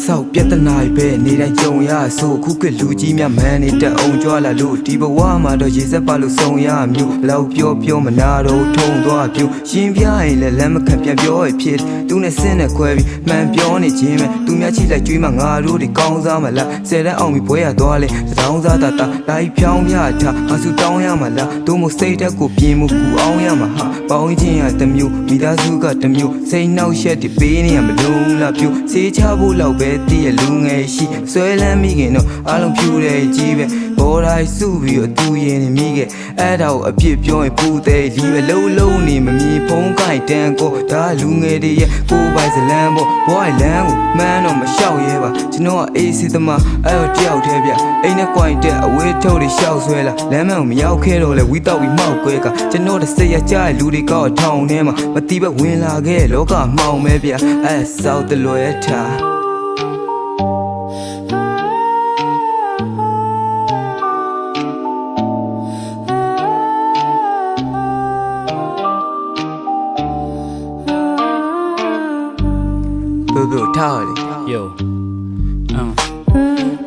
ဆောက်ပြဿနာပဲနေတိုင်းကြုံရဆိုခုကလူကြီးများမန်းနေတအောင်ကြွားလာလို့ဒီဘဝမှာတော့ရေစက်ပါလို့ဆုံးရမျိုးလောက်ပြောမနာတော့ထုံသွားပြုရှင်းပြရင်လည်းလက်မခံပြန်ပြောရဖြစ်သူနဲ့ဆင်းနဲ့ခွဲပြီးမှန်ပြောနေခြင်းပဲသူများချိလိုက်ကြွေးမှငါတို့ဒီကောင်းစားမလားဆယ်တန်းအောင်ပြီးဘွဲရသွားလေတောင်းစားတာလိုက်ဖြောင်းပြထားအဆူတောင်းရမှာလားတို့မို့စိတ်တက်ကိုပြင်းမှုကူအောင်ရမှာဟာပေါင်းချင်းရတမျိုးမိသားစုကတမျိုးစိတ်နှောက်ရက်တွေပေးနေရမလုံးလားပြူစေးချဖို့လောက်ပဲတည့်ရလူငယ်ရှိဆွဲလန်းမိခင်တော့အလုံးဖြူတဲ့ကြီးပဲဘော်တိုင်းစုပြီးတော့သူရင်နေမိခဲ့အဲ့ဒါကိုအပြစ်ပြောရင်ပူသေးလီပဲလုံးနေမမြင်ဖုံးကိုင်တန်းကိုဒါလူငယ်တွေရဲ့ကိုယ်ပိုင်ဇလန်းပေါ့ဘွားလန်းကိုမှန်းတော့မလျှောက်ရဲပါကျွန်တော်ကအေးစီသမားအဲ့တော့တယောက်တည်းဗျအိမ်နဲ့ကွိုင်တဲ့အဝေးထုတ်တွေရှောက်ဆွဲလာလမ်းမကိုမရောက်ခဲတော့လဲဝီတောက်ပြီးမောက်ကွဲကကျွန်တော်တစ်စက်ရကြတဲ့လူတွေကောက်ထောင်ထဲမှာမတိပဲဝင်လာခဲ့လောကမှောင်မဲဗျအဲ့ဆောက်တလွယ်ထားဘယ်ထားလဲ Yo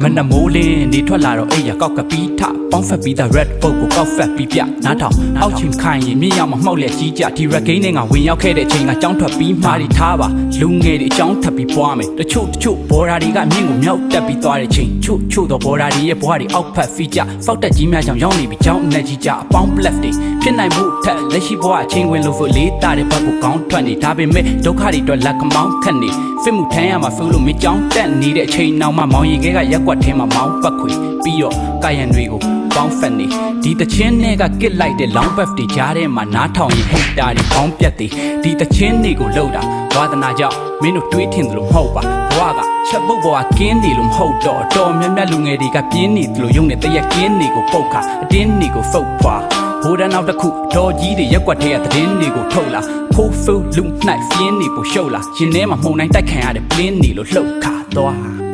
မနမိုးလင်းနေထွက်လာတော့အိယာကောက်ကပီးထပေါင်းဖက်ပြီးသား red boat ကိုကောက်ဖက်ပြီးပြနားထောင်အောက်ချင်းခိုင်းရင်မြင့်ရောက်မှမှောက်လက်ကြီးကြဒီ red game နဲ့ငါဝင်ရောက်ခဲ့တဲ့ချိန်ကကြောင်းထွက်ပြီးမှားတွေထားပါလူငယ်တွေအကြောင်းထပ်ပြီးပွားမယ်တချို့ဘော်ဒါတွေကမြင့်ကိုမြောက်တက်ပြီးသွားတဲ့ချိန်ချို့တော့ဘော်ဒါတွေရဲ့ဘွားတွေအောက်ဖက်ဖီးကြဖောက်တက်ကြီးများကြောင့်ရောက်နေပြီးကြောင်းနဲ့ကြီးကြအပေါင်း black တွေဖြစ်နိုင်မှုထက်လက်ရှိဘွားအချင်းဝင်လို့ဖို့လေးတာတဲ့ဘက်ကိုကောင်းထွက်နေဒါပေမဲ့ဒုက္ခတွေတော့လက်ကမောင်းခတ်နေfitမှုထမ်းရမှာ feel လို့မကြောင်းတက်နေတဲ့အချိန်နောက်မှမောင်ရီခဲကရက်ကွက်ထဲမှာမောင်းပတ်ခွေပြီးတော့ကာယံတွေကိုပေါင်းဖက်နေဒီတချင်းနဲ့ကကစ်လိုက်တဲ့ long buff တွေကြားထဲမှာနားထောင်ရင်ဟိတ်တာတွေပေါင်းပြတ်သေးဒီတချင်းတွေကိုလှုပ်တာဝါသနာကြောင့်မင်းတို့တွေးထင်သလိုမဟုတ်ပါဘွားကချက်ပုတ်ဘွားကင်းနေလို့မဟုတ်တော့တော်များများလူငယ်တွေကပြင်းနေသလိုရုံနဲ့တရက်ကင်းနေကိုပုတ်ခါအတင်းနေကိုဖုတ်ဖွာဟိုးတန်းနောက်တစ်ခုတော်ကြီးတွေရက်ွက်ထဲကသတင်းတွေကိုထုတ်လာဖိုးဖူးလူနှိုက်ပြင်းနေကိုရှုပ်လာရင်ထဲမှာမှုန်တိုင်းတိုက်ခံရတဲ့ plane နေလို့လှုပ်ခါသွား